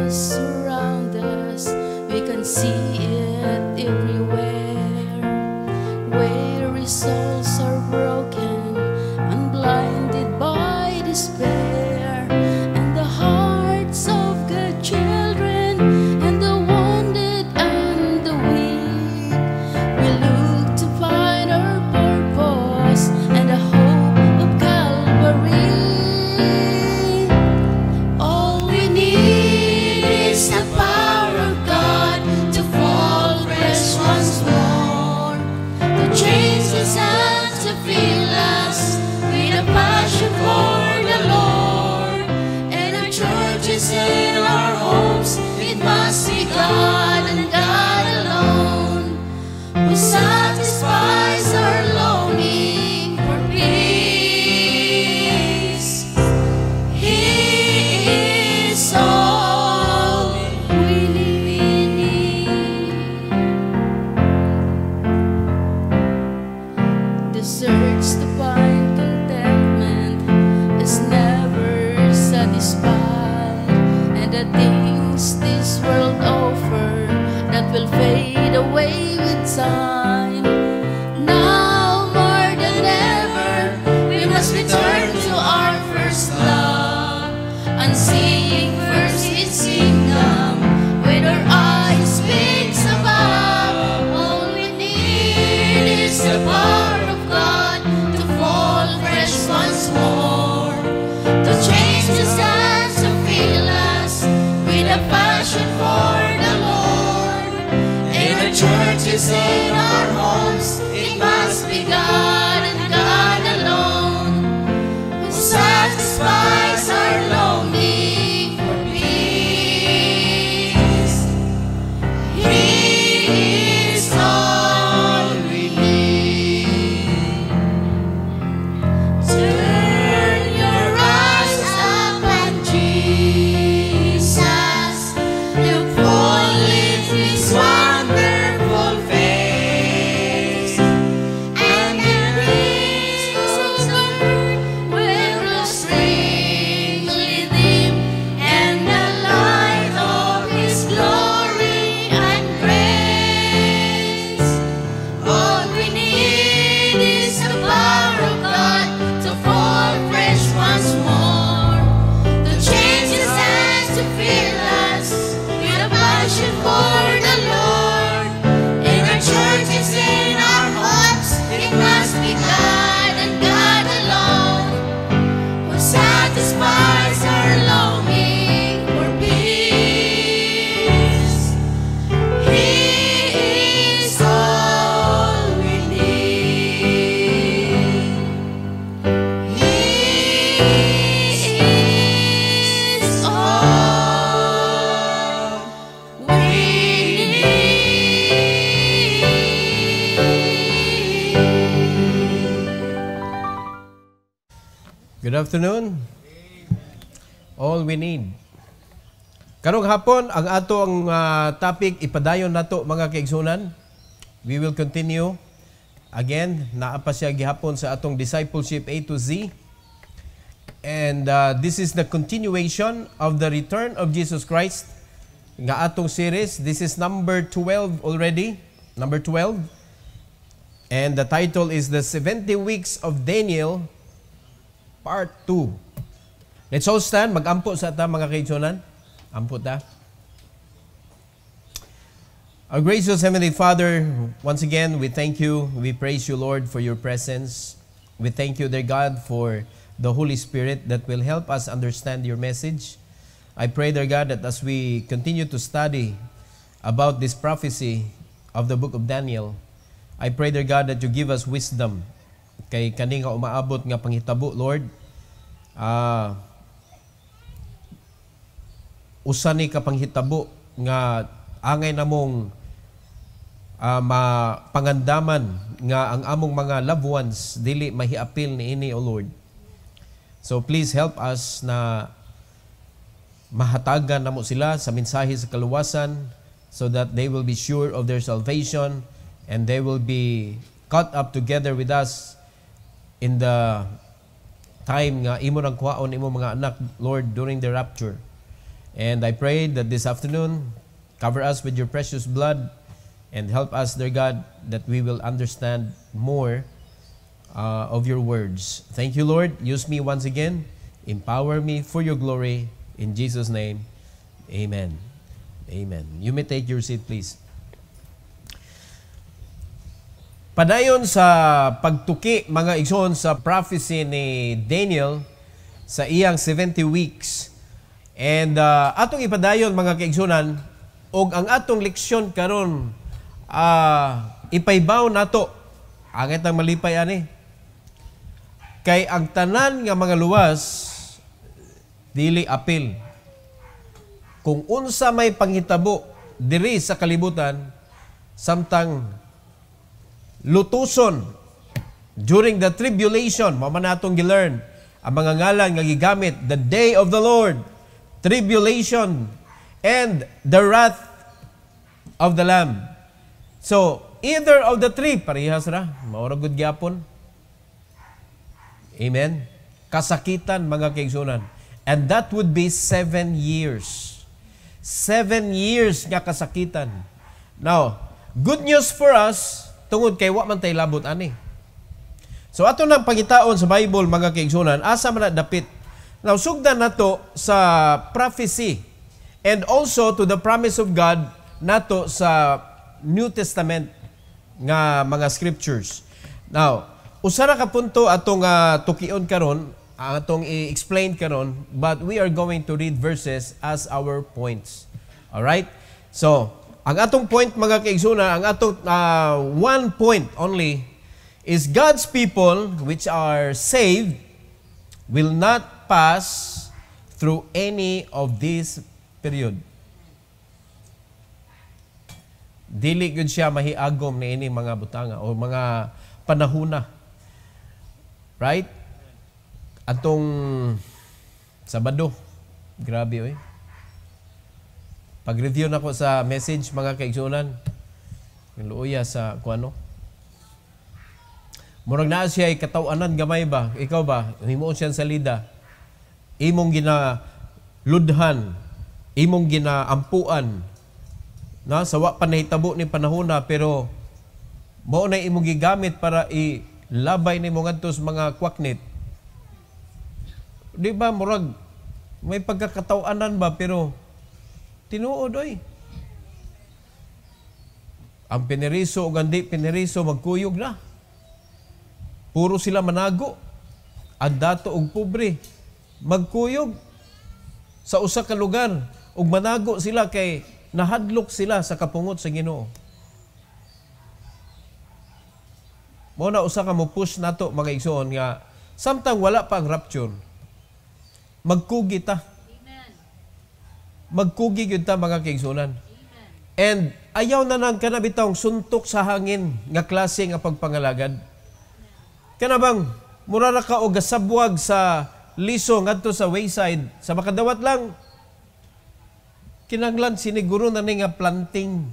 surround us. We can see it everywhere. Weary souls are broken and blinded by despair, and the hearts of good children and the wounded and the weak, we look to find our purpose and the hope of Calvary. All we need is the power of God to fall fresh once more, to change us and to fill us with a passion for the Lord. And our churches and our homes, it must be God and God alone, who satisfies our longing for peace. He is all we need. The search to find contentment is never satisfied, and the things this world offer that will fade away with time. Now more than ever, we must return to our first love, and seeing first His kingdom with our eyes fixed above. All we need is the power of God to fall fresh once more, to change us and to fill us with a passion for the Lord. In our churches, in our homes, it must be God and God alone, who satisfies our longing for peace. He is all we need. Turn your eyes upon Jesus, look full in His wonderful face, and the wings of earth will grow straight with Him, and the light of His glory and grace. All we need is the power of God to fall fresh once more, to change us and to fill us with a passion for the Lord. In our churches, in our homes, it must be God and God alone, who satisfies our longing for peace. He is all we need. He is all we need. Good afternoon. All we need. Karong hapon ang ato ang topic ipadayon nato mga kaigsunan. We will continue again naa pa siya gihapon sa atong discipleship A to Z. And this is the continuation of the return of Jesus Christ nga atong series. This is number 12 already. Number 12. And the title is The 70 Weeks of Daniel Part 2. Let's all stand. Mag-ampo sa ta mga kaigsunan. Ampo ta. Our gracious Heavenly Father, once again, we thank you. We praise you, Lord, for your presence. We thank you, dear God, for the Holy Spirit that will help us understand your message. I pray, dear God, that as we continue to study about this prophecy of the book of Daniel, I pray, dear God, that you give us wisdom kay kani nga umaabot nga panghitabo, Lord. Usa ni ka panghitabo nga angay namong mapangandaman nga ang among mga loved ones dili mahiapil niini, O Lord. So please help us na mahatagan namo sila sa mensahe sa kaluwasan so that they will be sure of their salvation and they will be caught up together with us in the time nga imo nang kuhaon imo mga anak, Lord, during the rapture. And I pray that this afternoon, cover us with your precious blood and help us, dear God, that we will understand more of your words. Thank you, Lord. Use me once again. Empower me for your glory. In Jesus' name, amen. Amen. You may take your seat, please. Padayon sa pagtuki, mga igsoon, sa prophecy ni Daniel sa iyang 70 weeks. And atong ipadayon, mga kaigsunan, og ang atong leksyon karon ipaybaw nato. Angit ang malipay ani. Kay ang tanan nga mga luwas dili apil. Kung unsa may panghitabo diri sa kalibutan, samtang lutuson during the tribulation, mao man natong gilearn ang mga ngalan nga gigamit, the day of the Lord, tribulation, and the wrath of the Lamb. So, either of the three, parehas ra, maura gud gyapon. Amen. Kasakitan, mga kaigsunan. And that would be 7 years. 7 years nga kasakitan. Now, good news for us, tungod kay wa man tay labot ani. So ato nang pangitaon sa Bible, mga kaigsunan, asa man dapit. Now sugdan nato sa prophecy and also to the promise of God nato sa New Testament nga mga scriptures. Now, usa ra ka punto atong tukion karon, atong i-explain karon, but we are going to read verses as our points. All right? So, ang atong point, mga kaigsunan, ang atong one point only is God's people which are saved will not pass through any of this period. Dili gud siya mahiagom ni ini mga butanga o mga panahuna. Right? Atong Sabado. Grabe oy. Pag-review na ko sa message, mga kaigsunan, luuya sa kuano. Murag naa siya ay katawanan gamay ba? Ikaw ba? Himuon siya sa lida. Imong ginaludhan. Imong ginaampuan. Na, sawa pa nahitabo ni panahona, pero mao na imong gigamit para ilabay ni mong antos mga kwaknit. Di ba, murag, may pagkakatawanan ba, pero tinuod oy. Ang piniriso o gandi piniriso magkuyog na. Puro sila manago. Ang dato og pobre magkuyog sa usa ka lugar ug manago sila kay nahadlok sila sa kapungot sa Ginoo. Mao na usa ka mo push nato, mga igsoon, nga samtang wala pa ang rapture, magkugi ta. Magkugi gyud ta, mga kaigsunan. And ayaw na nang kanabitang suntok sa hangin nga klase nga pagpangalagad. Kanabang murara ka o gasabwag sa liso ngadto sa wayside, sa makadawat lang kinanglan siniguro na ni nga planting.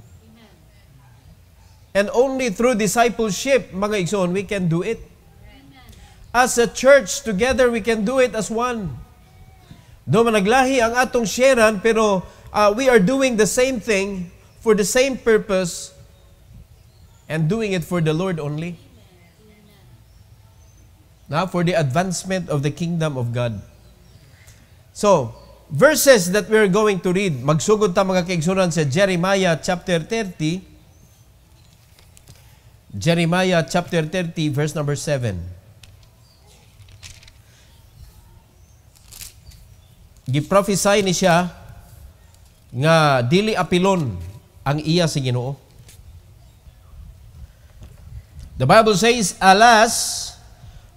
And only through discipleship, mga igsoon, we can do it. As a church together, we can do it as one. Do managlahi ang atong sharean, pero we are doing the same thing for the same purpose and doing it for the Lord only. Now, for the advancement of the kingdom of God. So, verses that we're going to read, magsugod ta, mga kaigsunan, sa Jeremiah chapter 30. Jeremiah chapter 30, verse number 7. Giprophesy ni siya nga dili apilon ang iya sa Ginoo. The Bible says, "Alas,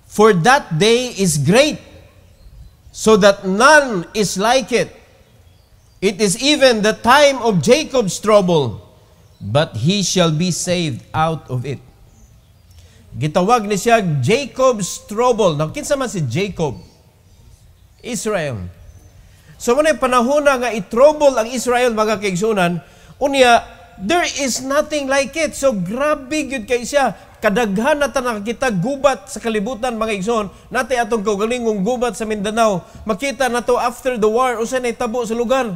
for that day is great, so that none is like it. It is even the time of Jacob's trouble, but he shall be saved out of it." Gitawag ni siya Jacob's trouble. Now, kinsa man si Jacob? Israel. So, muna panahona nga i-trouble ang Israel, mga kaigsunan, unya, there is nothing like it. So, grabe yun kay siya. Kadaghan na nakakita gubat sa kalibutan, mga igsoon. Nati atong kaugalingong gubat sa Mindanao. Makita na to after the war, usa na itabo sa lugar.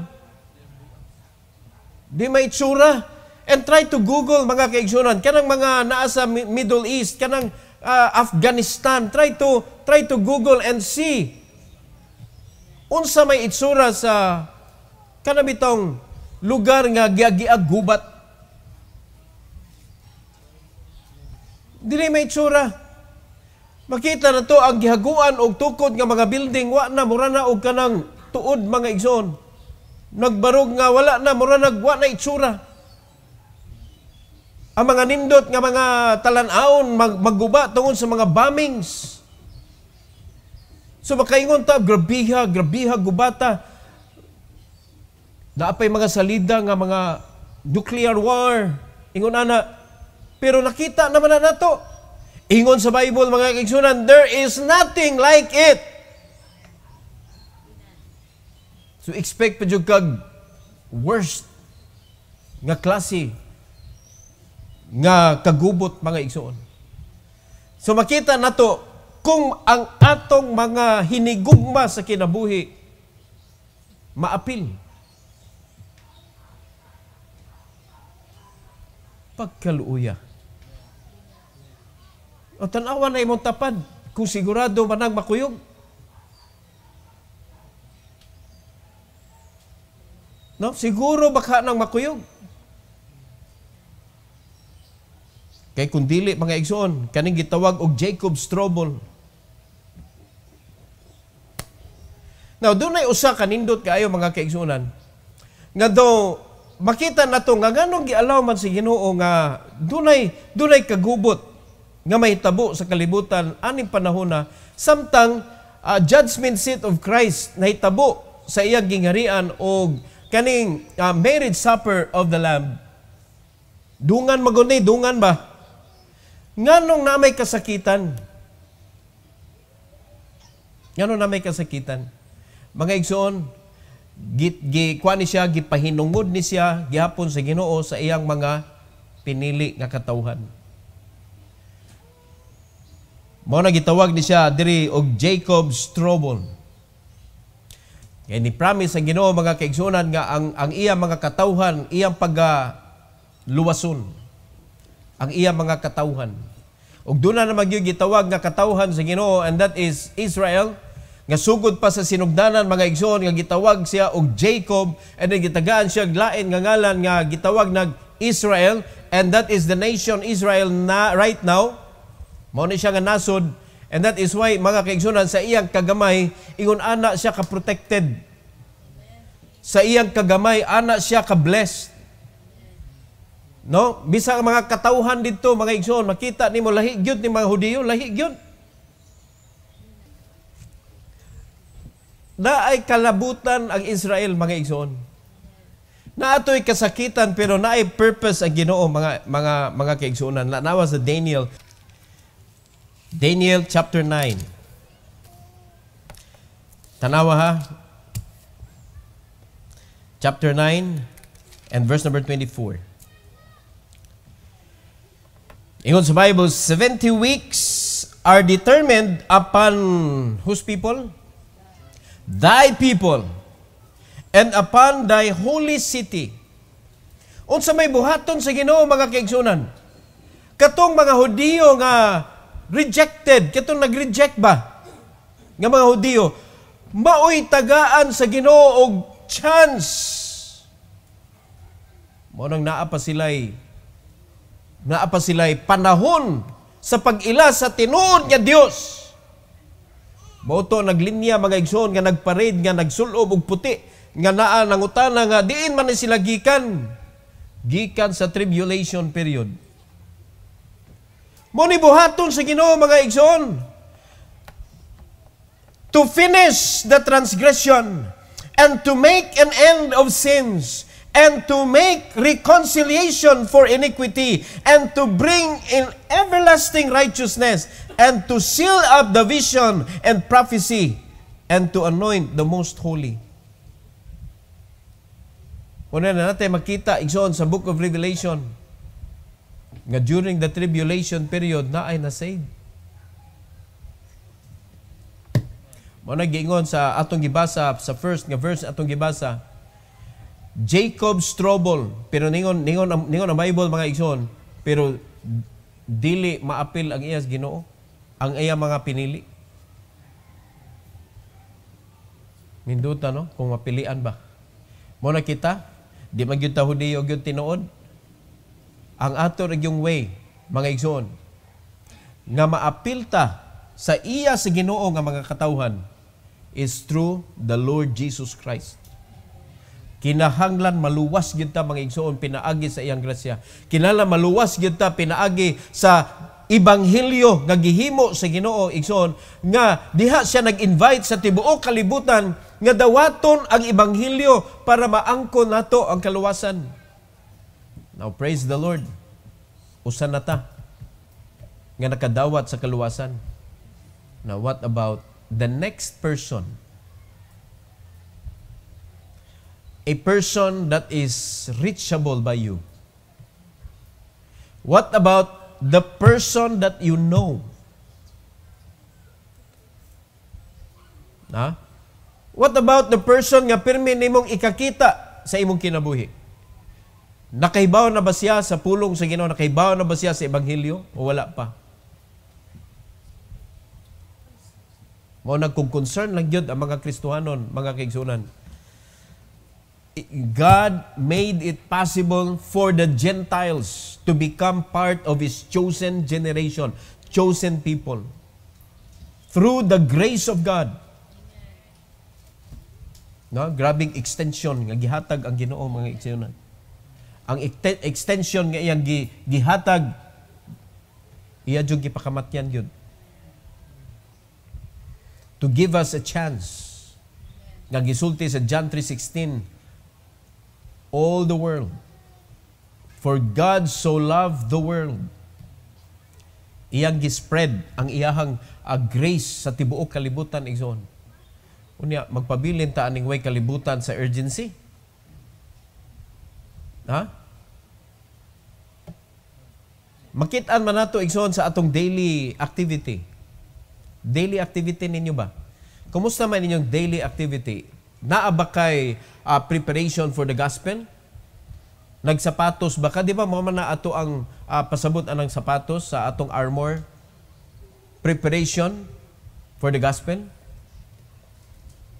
Di may itsura. And try to Google, mga kaigsunan, kanang mga naa sa Middle East, kanang Afghanistan, try to Google and see unsa may itsura sa kanabitong lugar nga giag gubat. Dili may itsura. Makita na to ang gihaguan og tukod nga mga building, wa na mura na og kanang tuod, mga igsoon. Nagbarog nga wala na, mura wa na itsura. Ang mga nindot nga mga talan-aon magguba tungod sa mga bombings. So makaingon ta, grabiha gubata. Naapay mga salida nga mga nuclear war. Ingon ana, pero nakita naman na nato. Ingon sa Bible, mga kaigsunan, there is nothing like it. So expect pa jud kag worst nga klase nga kagubot, mga igsoon. So makita nato kung ang atong mga hinigugma sa kinabuhi maapil. Pagkaluuya. O tanawa na imong tapad kung sigurado manang makuyog. No, siguro baka nang makuyog. Kay kung dili, mga igsoon, kaning gitawag og Jacob's trouble. Now, doon ay usa kanindot kaayo, mga kaigsunan. Nga do makita nato nga nganong gialaw man si Ginoo nga dunay kagubot nga mahitabo sa kalibutan aning panahon na samtang judgment seat of Christ nahitabo sa iyang gingharian og kaning marriage supper of the Lamb. Dungan maguni, dungan ba? Nganong na may kasakitan? Nganong na may kasakitan? Mga igsoon, kuan ni siya, gipahinungod ni siya gihapon sa Ginoo sa iyang mga pinili nga katawhan. Mao na gitawag ni siya diri og Jacob's trouble. Kaya ni promise ang Ginoo, mga kaigsunan, nga ang iyang mga katawhan, iyang luwason. Ang iyang mga katawhan. Ug doon na magyud gitawag nga katawhan sa Ginoo, and that is Israel. Nga sugod pa sa sinugdanan, mga igsoon, nga gitawag siya og Jacob, and then gitagaan siya lain nga ngalan nga gitawag nag Israel, and that is the nation Israel na right now. Mao ni siya nga nasod, and that is why, mga kaigsunan, sa iyang kagamay ingon ana siya ka-protected. Sa iyang kagamay ana siya ka-blessed. No? Bisa mga katawhan dito, mga igsoon, makita nimo lahi gyud ni mga Hudiyo, lahi gyud. Naay kalabutan ang Israel, mga igsoon. Naatoy kasakitan pero naay purpose ang Ginoo, mga kaigsuonan. Nawa sa Daniel chapter 9. Tanawa ha. Chapter 9 and verse number 24. Ingon sa Bible, 70 weeks are determined upon whose people? Thy people, and upon thy holy city. Unsa may buhaton sa Ginoo, mga kaigsunan? Katong mga Hudiyo nga rejected, katong nag-reject ba? Nga mga Hudiyo, maoy tagaan sa Ginoo og chance. Mo nang naa pa sila'y panahon sa pag-ila sa tinuod nga Dios. Moto naglinya, mga igsoon, nga nagparade, nga nagsulob og puti, nga naa nangutana nga diin man sila gikan sa tribulation period. Mo ni buhaton sa Ginoo, mga igsoon, to finish the transgression and to make an end of sins and to make reconciliation for iniquity and to bring in everlasting righteousness and to seal up the vision and prophecy and to anoint the most holy. Una na natin makita, igsoon, sa Book of Revelation nga during the tribulation period na ay na-saved. Muna giingon sa atong gibasa, sa first nga verse atong gibasa, Jacob Strobel, pero ningon ang Bible mga igsoon, pero dili maapil ang iyas Ginoo, ang iya mga pinili. Minduta no, kung mapilian ba. Mo na kita, di man gyud ta Hudiyo gyud tinuod. Ang ato yung way, mga igsoon, nga maapil ta sa iya sa Ginoo nga mga katawhan is through the Lord Jesus Christ. Kinahanglan maluwas gyud ta mga igsoon pinaagi sa iyang grasya. Kinahanglan maluwas gyud ta pinaagi sa ebanghelyo nga gihimo sa Ginoo igsoon nga diha siya nag-invite sa tibuok kalibutan nga dawaton ang ebanghelyo para maangkon nato ang kaluwasan. Now praise the Lord. Usa na ta nga nakadawat sa kaluwasan. Now what about the next person? A person that is reachable by you. What about the person that you know? Ha? What about the person nga pirmi nimong ikakita sa imong kinabuhi? Nakaibaw na ba siya sa pulong sa Ginoo? Nakaibaw na ba siya sa ebanghelyo? O wala pa? Mao nagkong-concern lang yun ang mga Kristohanon, mga kaigsunan. God made it possible for the Gentiles to become part of His chosen generation, chosen people. Through the grace of God. No? Grabing extension nga gihatag ang Ginoo mga igsunan. Ang extension nga iyang gihatag, iya jud gipakamatyan yun. To give us a chance. Nga gisulti sa John 3:16, all the world. For God so loved the world. Iyang gispread ang iyahang grace sa tibuok kalibutan igsoon. Unya magpabilin ta aning way kalibutan sa urgency. Ha? Makitaan man nato igsoon sa atong daily activity. Daily activity ninyo ba? Kumusta man inyong daily activity? Naa ba kay preparation for the gospel? Nagsapatos ba ka? Di ba mga na ato ang pasabot anang sapatos sa atong armor? Preparation for the gospel?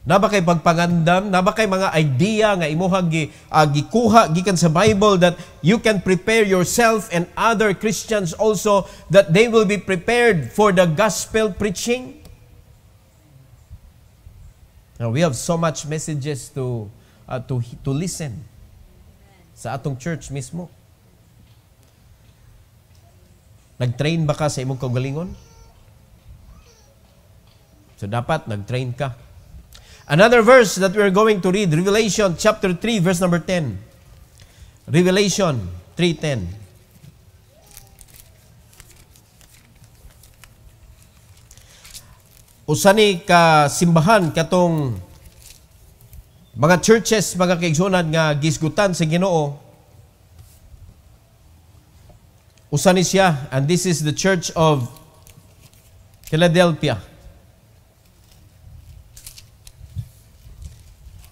Na ba kay pagpangandam? Na ba kay mga idea nga imuhang gikuha gikan sa Bible that you can prepare yourself and other Christians also that they will be prepared for the gospel preaching? Now, we have so much messages to listen sa atong church mismo. Nag-train ba ka sa imong kaugalingon? So dapat nag-train ka. Another verse that we're going to read, Revelation chapter 3, verse number 10. Revelation 3:10. Usani ka simbahan katong mga churches, mga kaigsunan nga gisgutan sa Ginoo. Usani siya, and this is the Church of Philadelphia.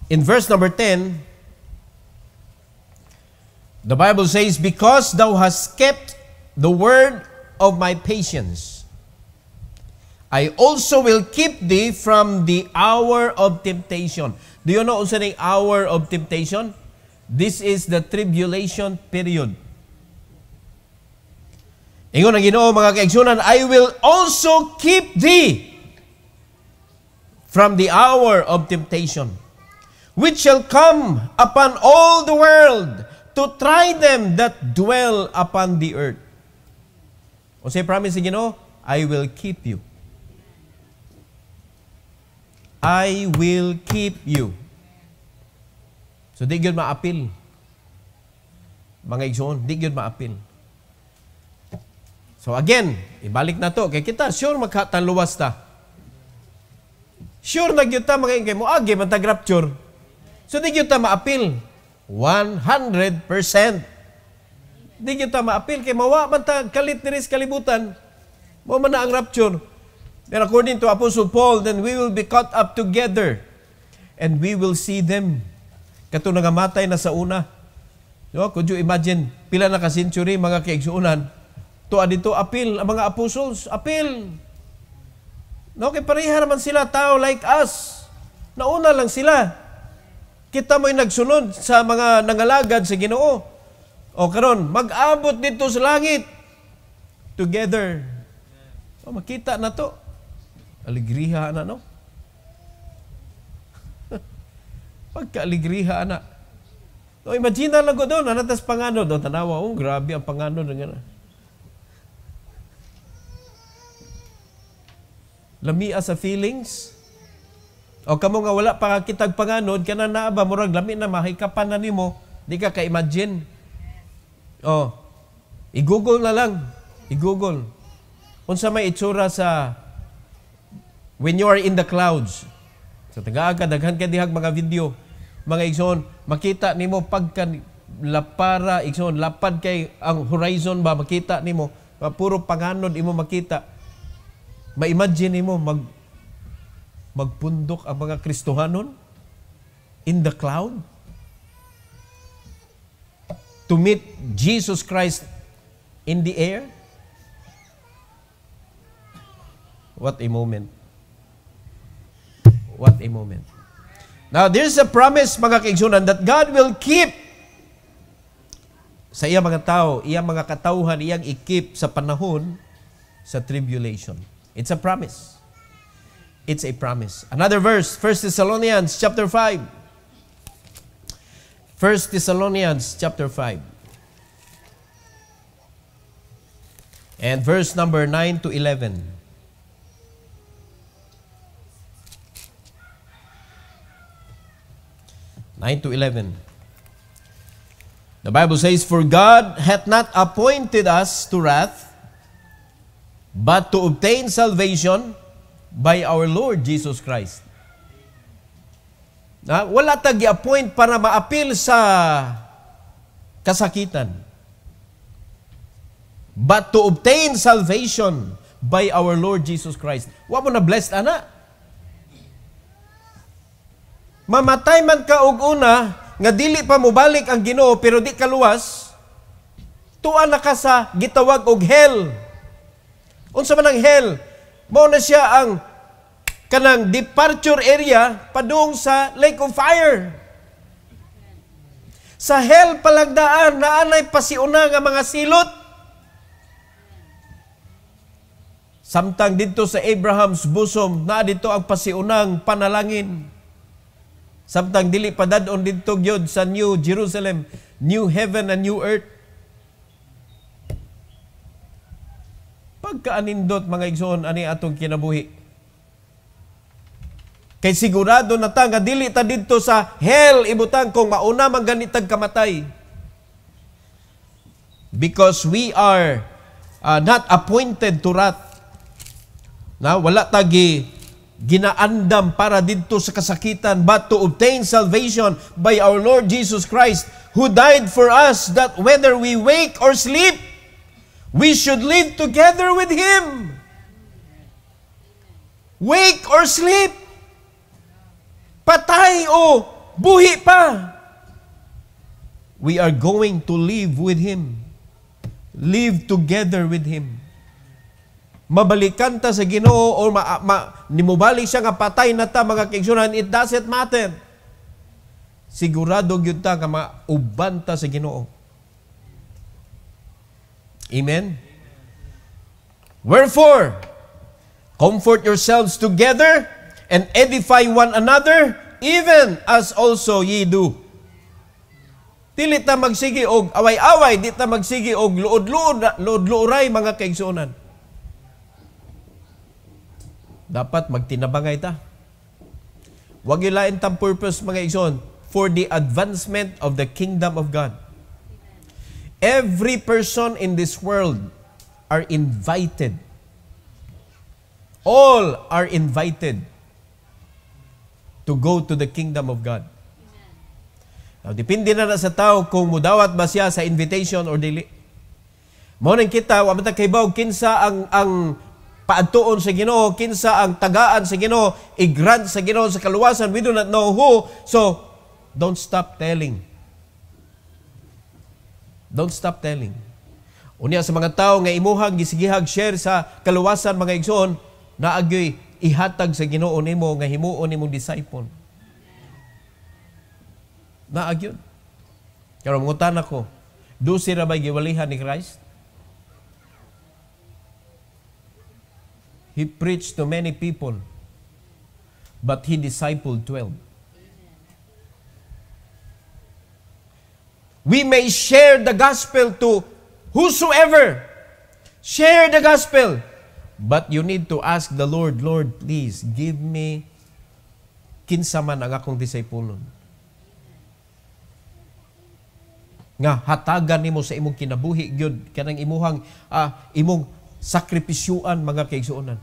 In verse number 10, the Bible says, because thou hast kept the word of my patience, I also will keep thee from the hour of temptation. Do you know also the hour of temptation? This is the tribulation period. Ingon ang Ginoo mga kaigsunan, I will also keep thee from the hour of temptation, which shall come upon all the world to try them that dwell upon the earth. O say promise ni Ginoo, I will keep you. I will keep you. So di gyud maapil. Mga igsoon, di gyud maapil. So again, ibalik na to kay kita sure magkatanluwas ta. Sure na gyud ta mga ingkay mo agi man ta rapture. So di gyud ta maapil 100%. Di gyud ta maapil kay mawa man ta kalit diri sa kalibutan. Mao man na ang rapture. And according to Apostle Paul, then we will be caught up together and we will see them Kato nangamatay na sa una. No? Could you imagine, pila na ka-century mga kaigsuunan, tuwa dito, apil, ang mga apostles, apil. No, kay pareha naman sila, tao like us. Nauna lang sila. Kita mo'y nagsunod sa mga nangalagad sa Ginoo. O karon, mag-abot dito sa langit. Together. O, makita na to. Aligriha na, no? Pagka-aligriha na. So, imagine lang ko doon, anatas panganod. O, tanawa, grabe ang panganod. Lamia sa feelings. O kamo nga wala pa kitag panganod, kana na ba, murag lami na, mahikapan na nimo, di ka ka-imagine. O, i-google na lang. I-google. Unsa may itsura sa when you are in the clouds. Sa taga-aga, daghan ka dihag mga video. Mga igsoon, makita nimo pagka lapara, igsoon, lapad kay ang horizon ba, makita nimo, puro panganod imo makita. Ma-imagine nimo magpundok ang mga Kristohanon in the cloud to meet Jesus Christ in the air. What a moment. What a moment. Now, there's a promise, mga kaigsunan, that God will keep sa iyang mga tao, iyang mga katauhan, iyang i-keep sa panahon sa tribulation. It's a promise. It's a promise. Another verse, 1 Thessalonians chapter 5. 1 Thessalonians chapter 5. And verse number 9 to 11. 9 to 11. The Bible says, "For God hath not appointed us to wrath, but to obtain salvation by our Lord Jesus Christ." Wala tag i-appoint para maapil sa kasakitan. But to obtain salvation by our Lord Jesus Christ. Wa mo na blessed, ana? Mamatay man ka og una, nga dili pa mo balik ang Ginoo pero di kaluwas, tuwa na ka sa gitawag og hell. Unsa man ang hell? Mao na siya ang kanang departure area padung sa lake of fire. Sa hell palagdaan naanay pasiuna nga mga silot. Samtang dito sa Abraham's bosom, na dito ang pasiunang panalangin. Samtang dili pa dadon dito gyud sa New Jerusalem, new heaven and new earth. Pagkaanindot mga igsoon ani atong kinabuhi. Kay sigurado na ta nga dili ta didto sa hell ibutang kung mauna man ganitag kamatay. Because we are not appointed to wrath. Na wala tagi ginaandam para didto sa kasakitan, but to obtain salvation by our Lord Jesus Christ, who died for us, that whether we wake or sleep, we should live together with Him. Wake or sleep, patay o buhi pa, we are going to live with Him. Live together with Him. Mabalikan ta sa Ginoo o nimubalik siya nga patay na ta mga kaigsunan, it doesn't matter. Sigurado gyud ta nga mauban ta sa Ginoo. Amen. Wherefore, comfort yourselves together and edify one another, even as also ye do. Dili ta magsigi og away-away, di ta magsigi og luod-luoray mga kaigsunan. Dapat magtinabangay ta. Wag ilain tang purpose mga igsoon, for the advancement of the kingdom of God. Every person in this world are invited. All are invited to go to the kingdom of God. Now, depende na sa tao kung mudawat ba siya sa invitation or dili. Mao nang kita wa man ta kay bawg kinsa ang paadtuon sa Ginoo, kinsa ang tagaan sa Ginoo, i-grant sa Ginoo sa kaluwasan, we do not know who. So, don't stop telling. Don't stop telling. Unya sa mga tao nga imuhang gisigihag share sa kaluwasan mga igsoon, naagyoy ihatag sa Ginoo nimo nga himuon nimong disciple. Naagyon. Karon ngutan ako, do sira bay giwalihan ni Christ? He preached to many people, but he discipled 12. We may share the gospel to whosoever. Share the gospel. But you need to ask the Lord, Lord, please give me kinsa man ang akong disipulon. Nga hatagan nimo sa imong kinabuhi gyud kanang imong sakripisyuan mga kaigsuonan.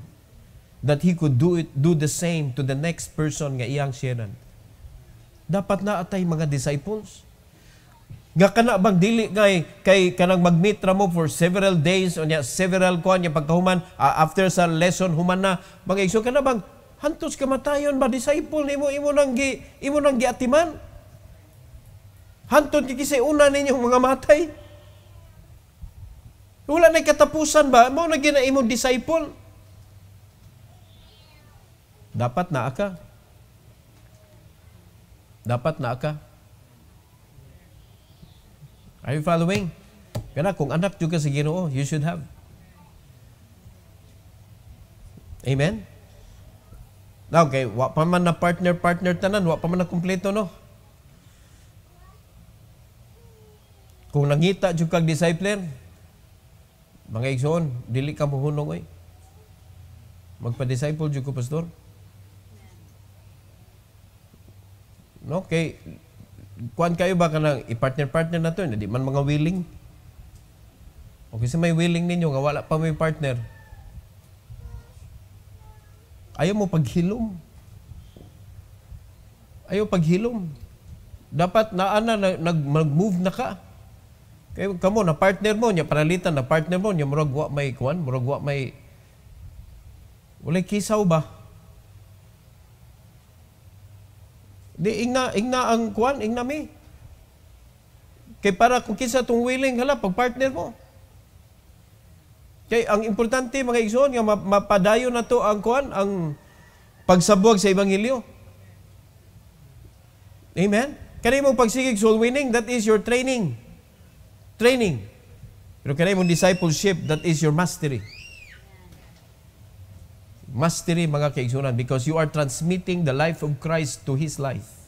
That he could do the same to the next person nga iyang sharean. Dapat na atay mga disciples. Nga kana bang dili kay kanang mag-meet ra mo for several days o several kuan nya pagkahuman after sa lesson human na mga igsoon kana bang hantos kamatayon ba disciple nimo imo nang giatiman. Hanton kikisay una ninyong mga matay. Wala na katapusan ba? Mao na gina imong disciple. Dapat na aka. Dapat na aka. Are you following? Kaya kung anak juga sa Ginoo, you should have. Amen? Now, okay, wa pa man na partner tanan, wa pa man na kumpleto, no? Kung nangita jud kag discipler, mga igsoon, dili ka mohunong oy. Magpa-disciple jud ko, pastor. No, kay kuan kayo ba kanang i-partner na to, hindi man mga willing. O kasi may willing ninyo nga wala pa may partner. Ayaw mo paghilom. Ayaw paghilom. Dapat nag-move na ka. Kaya kamo na partner mo nya panalitan na partner mo nya murag wa may kuan, murag wa may walay kisaw ba? Di ingna ang kuan, ingna mi. Kay para kung kinsa tong willing hala pag partner mo. Kay ang importante mga igsoon nga mapadayon na to ang kuan, ang pagsabwag sa ebanghelyo. Amen. Kani mo pagsigig soul winning, that is your training. Training. Pero kani mo discipleship, that is your mastery. Mastery mga kaigsunan, because you are transmitting the life of Christ to His life.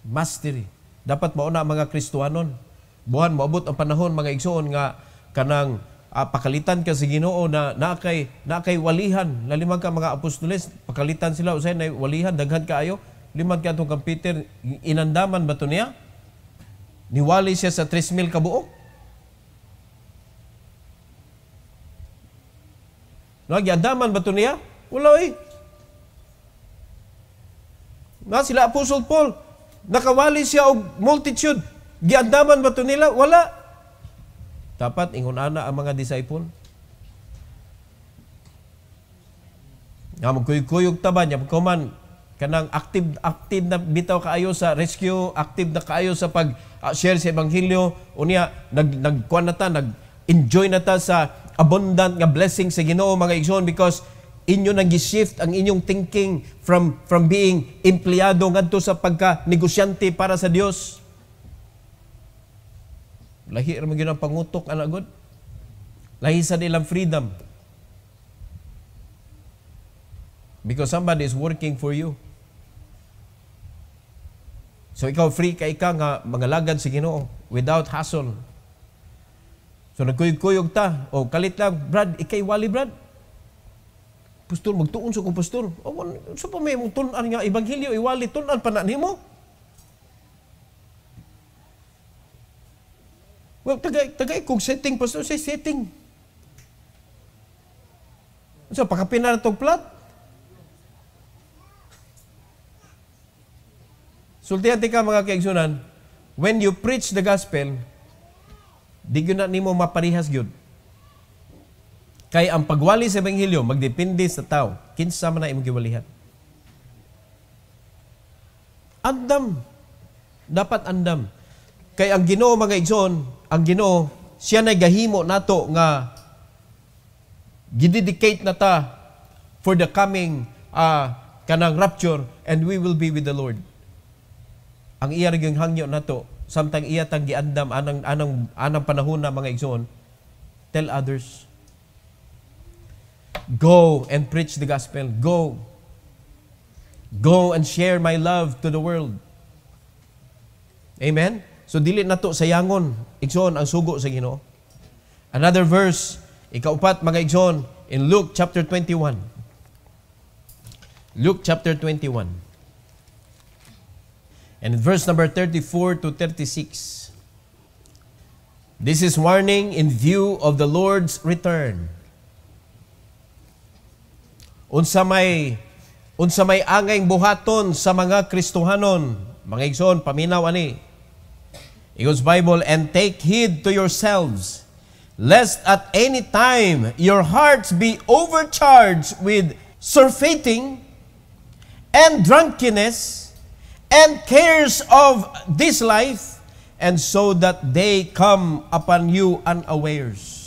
Mastery. Dapat mauna mga Kristohanon. Buhan moabot ang panahon mga igsoon nga kanang pakalitan ka sa Ginoo na nakay walihan. Lalimang ka mga apostoles, pakalitan sila usay na walihan daghan kaayo. Limang ka itong kang Peter, inandaman ba ito niya? Niwali siya sa 3,000 kabuok. Nagyandaman ba ito niya? Wala eh. Na sila Apostle Paul, nakawali siya og multitude. Giandaman ba ito nila? Wala. Dapat ingunana ang mga disciple. Nga magkuyog-kuyog taba niya, magkuman, kanang active na bitaw kaayo sa rescue, active na kaayo sa pag-share sa Ebanghelyo, unya, nagkuhan na ta, nag-enjoy na ta sa abundant nga blessing sa Ginoo mga igsoon because inyo nang gi-shift ang inyong thinking from being empleyado ngadto sa pagka-negosyante para sa Dios. Lahi ra man gyud ang pangutok ana god. Lahi sa ilang freedom. Because somebody is working for you. So ikaw free ka nga mangalagad sa Ginoo without hassle. So nagkuyog-kuyog ta. O kalit lang, Brad, ikay wali, Brad. Pastor, magtuon sa kong pastor. O, so pa may mong tunan nga, Ebanghelyo, iwali, tunan pa na nimo. Well, tagay kong setting, pastor, say setting. So, pakapina na itong plot. Sultihan ka mga kaigsunan, when you preach the gospel, di gyud na nimo maparihas gyud. Kay ang pagwali sa ebanghelyo magdepende sa tao. Kinsa man na imong giwalihan. Andam Dapat andam. Kay ang Ginoo mga igsoon, ang Ginoo siya na gahimo nato nga gidedicate na ta for the coming kanang rapture, and we will be with the Lord. Ang iya ring hangyo nato samtang iya tang giandam anang panahon na mga igsoon, tell others. Go and preach the gospel. Go and share my love to the world. Amen? So dili nato sayangon igsoon ang sugo sa Ginoo. Another verse, ikaupat mga igsoon, in Luke chapter 21. Luke chapter 21. And in verse number 34 to 36. This is warning in view of the Lord's return. Unsa may angay buhaton sa mga Kristohanon, mga igsoon, paminaw ani. God's Bible, and take heed to yourselves, lest at any time your hearts be overcharged with surfeiting and drunkenness and cares of this life, and so that they come upon you unawares.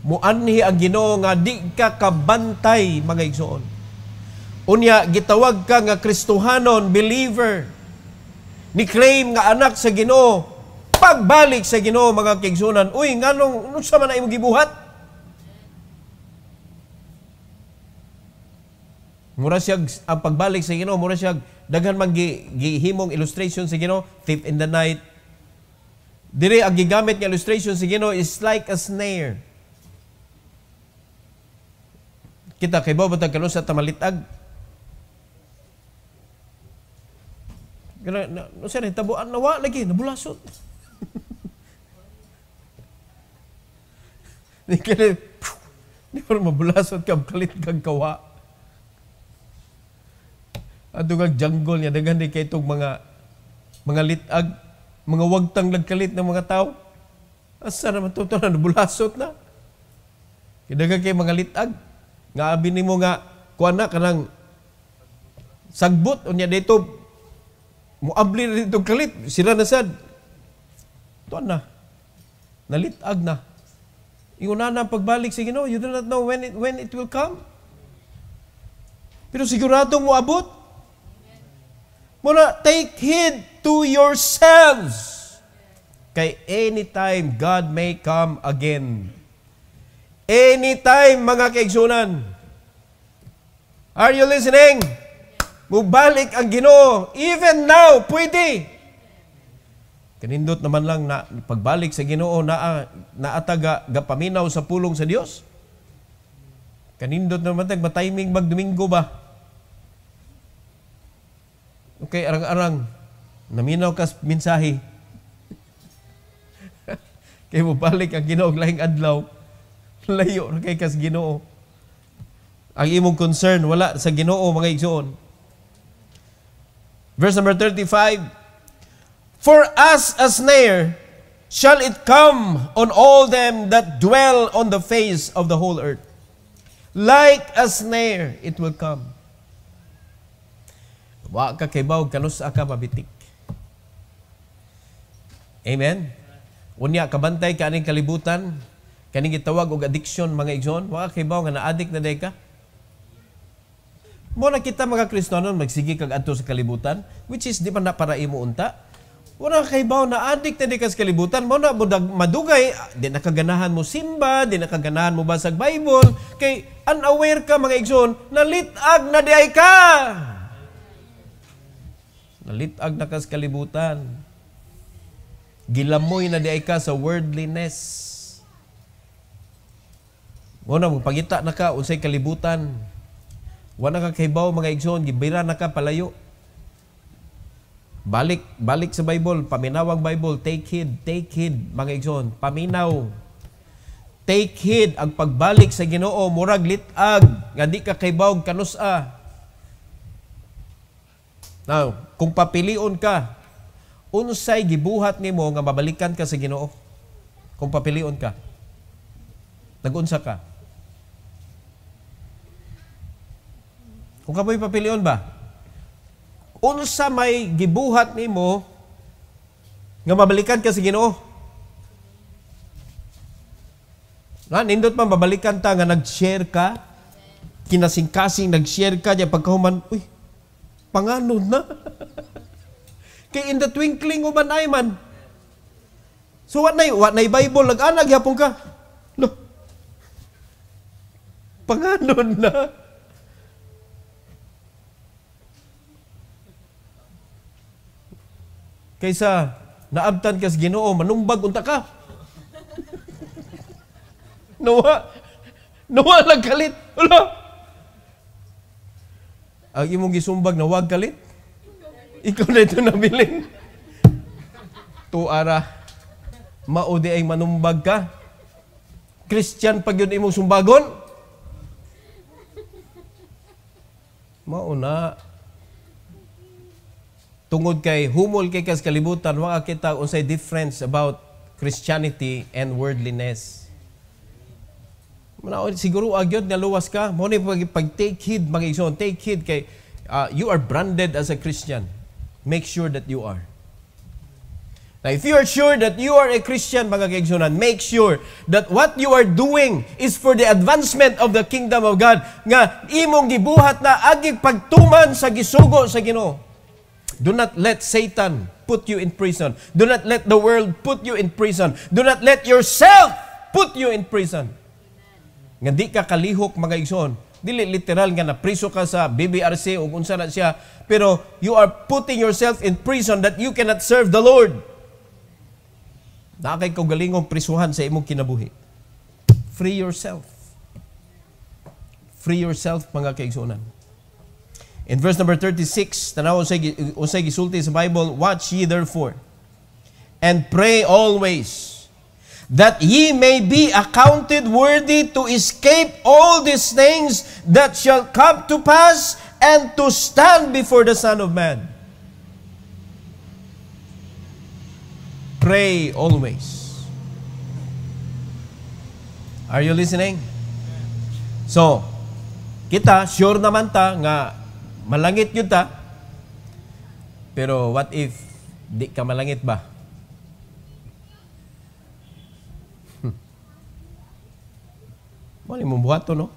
Muanhi ang Ginoo nga di ka kabantay, mga igsoon. Unya gitawag ka nga Kristohanon, believer, ni claim nga anak sa Ginoo, pagbalik sa Ginoo mga kaigsunan, uy, nganong sa man na imong gibuhat? Mura siya ang pagbalik sa Ginoo, mura siya daghan man gihimong illustration sa Ginoo, thief in the night. Dire ang gigamit nga illustration sa Ginoo is like a snare. Kita kay ba batag kanon sa tamalitag. No sir, tabuan nawa lagi, nabulasot. Ni kaya, di pa mabulasot ka, kalit kang kawa. At kag jungle niya, dagan di kay itong mga litag, mga wagtang nagkalit ng mga tao. Asa naman ito na, nabulasot na. Dagan kay mga litag. Nga abin mo nga, kuwan na, kanang sagbot, o niya dito, muabli rin itong kalit, sira na sad. Ito na. Nalitag na. Inguna na pagbalik sa Ginoo, you do not know when it will come. Pero siguradong moabot. Muna, take heed to yourselves. Kay anytime God may come again. Anytime, mga kaigsunan. Are you listening? Mubalik ang Ginoo. Even now, pwede. Kanindot naman lang na pagbalik sa Ginoo naataga gapaminaw sa pulong sa Dios. Kanindot naman tag matiming magdomingo ba? Okay, arang-arang naminaw kas mensahe. Kay mubalik ang Ginoo lahing adlaw. Layo na kay kas Ginoo. Ang imong concern wala sa Ginoo, mga igsoon. Verse number 35, for as a snare shall it come on all them that dwell on the face of the whole earth. Like a snare, it will come. Wa ka kay bawg kanusa ka mabitik. Amen? Unya, kabantay ka aning kalibutan, kaning gitawag og addiction, mga igsoon, wa ka kay bawg nga na-addict na day ka. Mo na kita mga Kristohanon magsigi kag adto sa kalibutan, which is di man na para imo unta. Wala kay baw na addict na di ka sa kalibutan, mo na madugay, di nakaganahan mo simba, di nakaganahan mo basag Bible, kay unaware ka mga igsoon, nalitag na di ay ka. Nalitag na ka sa kalibutan. Gilamoy na di ay ka sa worldliness. Mo na magpangita na ka unsay kalibutan. Wala ka kaybaw mga igsoon, gibira na ka palayo. Balik sa Bible, paminawang Bible, take heed mga igsoon, paminaw. Take heed ang pagbalik sa Ginoo, murag litag, nga di ka kaybaw kanusa. Now, kung papilion ka, unsay gibuhat nimo nga mabalikan ka sa Ginoo? Kung papilion ka, nagunsa ka? Kung kamoy papilion ba? unsa may gibuhat nimo nga mabalikan ka sa Ginoo. Nindot man babalikan ta nga nag-share ka, kinasing-kasing nag-share ka, diya pagkahuman, uy, panganon na. Kay in the twinkling of an eye man. So what na Bible, nag-anag yapon ka. No. Panganon na. Kaysa naabtan ka sa Ginoo, manumbag unta ka. Nawa lang kalit. Wala. Ang imong gisumbag na wag kalit. Ikaw na ito nabilin. Tuara. Maudi ay manumbag ka. Christian pag yun imong sumbagon. Mauna. Tungod kay humol kay kas kalibutan, wala kita unsay difference about Christianity and worldliness. Siguro agyod nga luwas ka. Mo ni pag take heed mga igsoon, take heed kay you are branded as a Christian. Make sure that you are. Now, if you are sure that you are a Christian, mga kaigsunan, make sure that what you are doing is for the advancement of the kingdom of God. Nga imong gibuhat na agig pagtuman sa gisugo sa Ginoo. Do not let Satan put you in prison. Do not let the world put you in prison. Do not let yourself put you in prison. Nga di ka kalihok mga igsoon. Dili literal nga na priso ka sa BBRC o unsa na siya, pero you are putting yourself in prison that you cannot serve the Lord. Nakay kaugalingong prisuhan sa imong kinabuhi. Free yourself. Free yourself mga kaigsuonan. In verse number 36, tanaw unsay gisulti sa Bible, watch ye therefore and pray always, that ye may be accounted worthy to escape all these things that shall come to pass and to stand before the Son of Man. Pray always. Are you listening? So, kita, sure naman ta nga malangit yun ta, pero what if di ka malangit ba? Mali mong buhato, no?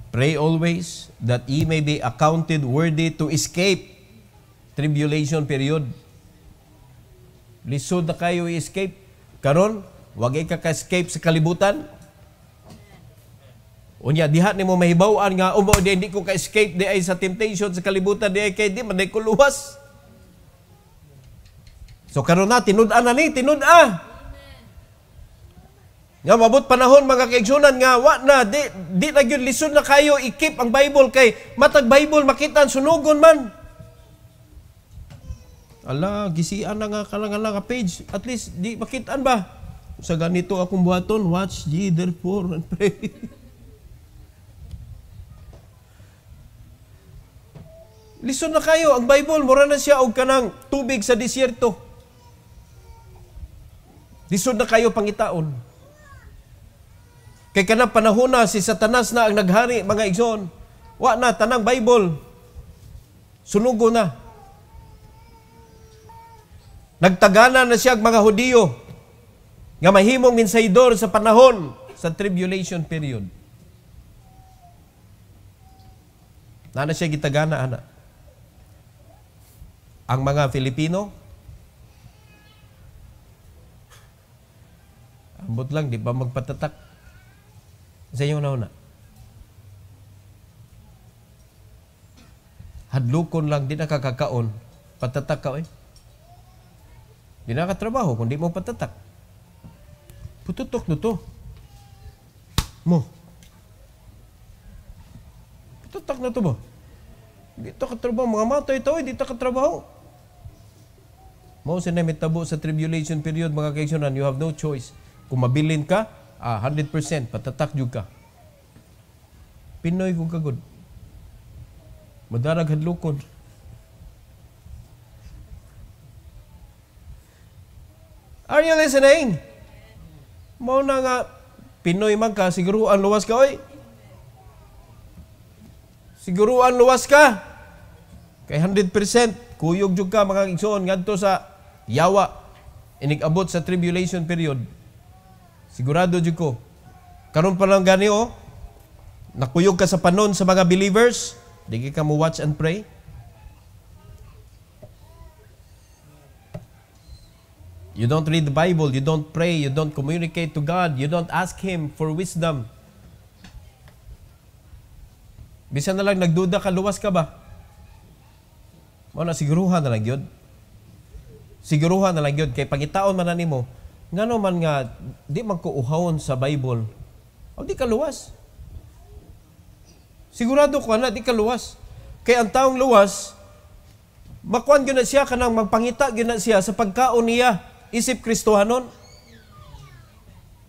Pray always that ye may be accounted worthy to escape tribulation period. Lisod na kayo i-escape. Karon, wag ka ka-escape sa kalibutan. Unya, diha ni mo mahibawan nga, hindi ko ka-escape di ay sa temptation sa kalibutan, di ay kay di man ko luwas. So karon na, tinud-a na ni, tinud-a. Nga mabot panahon mga kaigsunan nga wa na di na gyud lisod na kayo i-keep ang Bible kay matag Bible makita sunugon man. Ala gisian na nga kalang ka page, at least di makitaan ba? Sa ganito akong buhaton, watch ye therefore and pray. Lisod na kayo ang Bible, mura na siya og kanang tubig sa disyerto. Lisod na kayo pangitaon. Kay kanang panahon na si Satanas na ang naghari mga igsoon. Wa na tanang Bible. Sunugo na. Nagtagana na siya mga Hudiyo nga mahimong insaydor sa panahon sa tribulation period. Na siya gitagana ana. Ang mga Filipino ambot lang di ba magpatatak sa inyong nauna. Hadlukon lang, di nakakakaon. Patatak ka eh. Di nakatrabaho kung di mo patatak. Pututok na to. Mo. Patatak na to ba? Di ta katrabaho. Mga matay ito eh, di ta katrabaho. Mo sinaimitabo sa tribulation period, mga kaigsunan, you have no choice. Kung mabilin ka, 100% patatak juga. Pinoy kung kagod. Madarag hadlukon. Are you listening? Mao na nga Pinoy man ka, siguruan luwas ka oy. Siguruan luwas ka. Kay 100% kuyog jud ka mga igsoon ngadto sa yawa inig-abot sa tribulation period. Sigurado jud ko. Karon pa lang gani nakuyog ka sa panon sa mga believers, di ka mo watch and pray. You don't read the Bible, you don't pray, you don't communicate to God, you don't ask Him for wisdom. Bisan na lang nagduda ka, luwas ka ba? Mao na siguruhan na lang yun. Siguruhan na lang yun. Kay pangitaon man na nimo, ngano man nga, di man ko uhawon sa Bible, o di ka luwas. Sigurado ko na, di ka luwas. Kay ang taong luwas, makuan yun na siya, kanang magpangita yun na siya sa pagkaon niya, isip Kristohanon.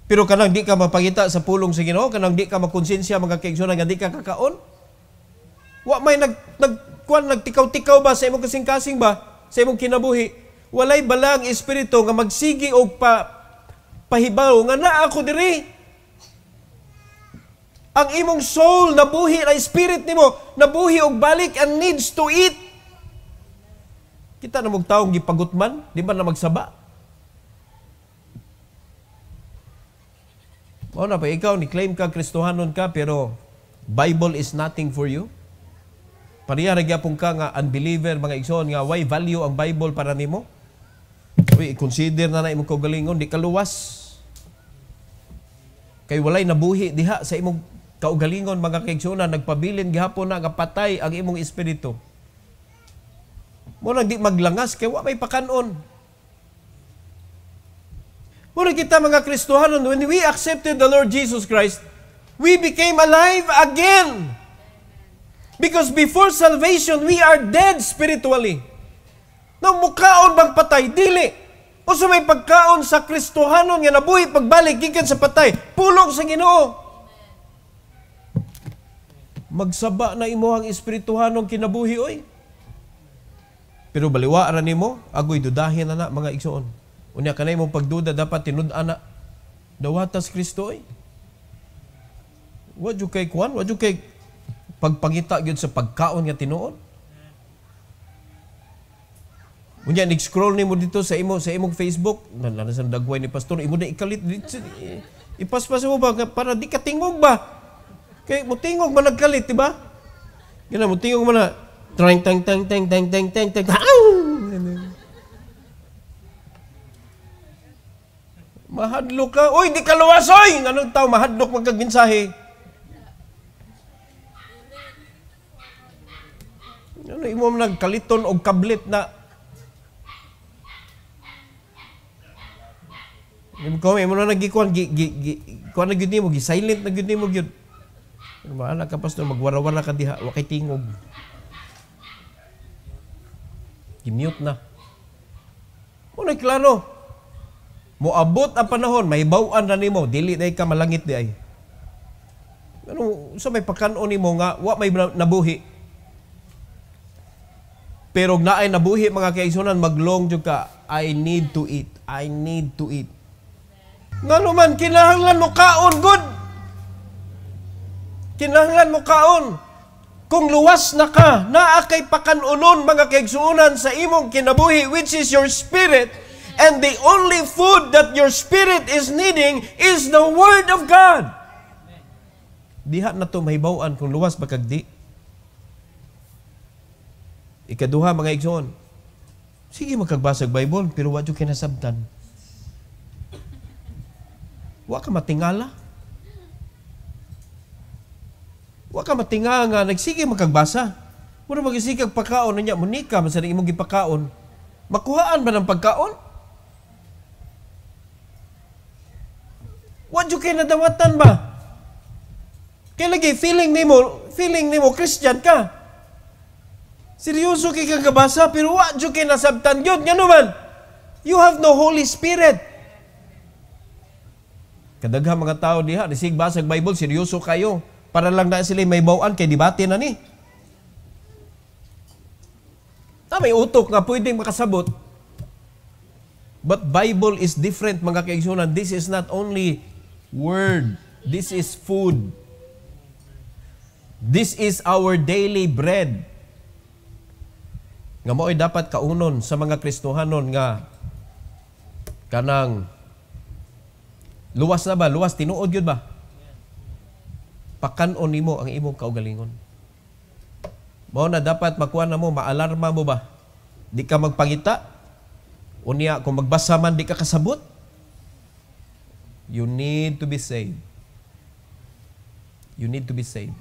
Pero kanang di ka mapangita sa pulong sa Ginoo, kanang di ka makonsensya mga kaigsunan nga di ka kakaon. Wa may nagtikaw-tikaw ba sa imong kasing-kasing ba? Sa imong kinabuhi? Walay balang espiritu nga magsigi og pahibaw nga naa ako diri. Ang imong soul nabuhi na spirit nimo, nabuhi og balik and needs to eat. Kita na mong taong gipagutman, di ba na magsaba? Mao na pa ikaw ni claim ka Kristohanon ka pero Bible is nothing for you. Pariya nagyapon ka nga unbeliever mga igsoon nga why value ang Bible para nimo? Uy, consider na imong kaugalingon di ka luwas. Kay walay nabuhi diha sa imong kaugalingon mga kaigsunan nagpabilin gihapon na nga patay ang imong espiritu. Mo nang di maglangas kay wa may pakanon. Muna kita mga Kristohanon, when we accepted the Lord Jesus Christ, we became alive again. Because before salvation, we are dead spiritually. Nang mukaon bang patay? Dili. O sa may pagkaon sa Kristohanon nga nabuhi pagbalik gikan sa patay, pulong sa Ginoo. Magsaba na imo ang espirituhanong kinabuhi oy. Pero baliwa ra nimo, agoy dudahin na mga igsoon. Unya kanay mong pagduda dapat tinud-an na dawatas Kristo oy. Wa jud kay kuan, wa jud kay pagpangita gyud sa pagkaon nga tinuod. Unya nig-scroll nimo dito sa imong Facebook, nanasan dagway ni pastor, imo na ikalit dito. Ipaspas mo ba para di ka tingog ba? Kay mo tingog man nagkalit, di ba? Gina mo tingog man na tang. Mahadlok ka. Uy, di ka luwas, oy! Anong tao, mahadlok magkagminsahe. Ano, imo man nagkaliton o kablit na. Imo na nagikuan, kuan na gyud nimo, gi-silent na gyud nimo gyud. Maala ka pastor, magwara-wara ka diha, wa kay tingog. Gi-mute na. Muna klaro. Moabot ang panahon, may bawan na nimo, dili day ka malangit di ay. Ano, sa may pakanon nimo nga, wa may nabuhi. Pero naay nabuhi mga kaigsunan, maglong jud ka, I need to eat. I need to eat. Nga naman, kinahanglan mo kaon, good. Kinahanglan mo kaon. Kung luwas na ka, naa kay pakanunon mga kaigsunan sa imong kinabuhi, which is your spirit, and the only food that your spirit is needing is the Word of God. Diha na to mahibaw-an kung luwas ba kagdi. Ikaduha mga igsoon, sige magkagbasag Bible, pero wa jud kinasabtan. Wa ka matingala. Wa ka matinga nga nagsige magkagbasa. Mura magisigag pagkaon niya, munika man sa imong gipakaon. Makuhaan ba ng pagkaon? Wa jud kay nadawatan ba? Kay lagi feeling nimo Christian ka. Seryoso kay kagabasa pero wa jud kay nasabtan gyud ngano man. You have no Holy Spirit. Kadaghang mga tao diha nisig basag Bible seryoso kayo para lang na sila may bawaan kay debate na ni. May utok nga pwedeng makasabot. But Bible is different mga kaigsunan. This is not only word. This is food. This is our daily bread. nga mo'y dapat kaunon sa mga Kristohanon nga kanang luwas na ba? Luwas, tinuod yun ba? Pakanon nimo ang imong kaugalingon. Mao na dapat makuha na mo, maalarma mo ba? Di ka magpangita? Unya, kung magbasa man, di ka kasabot? You need to be saved. You need to be saved.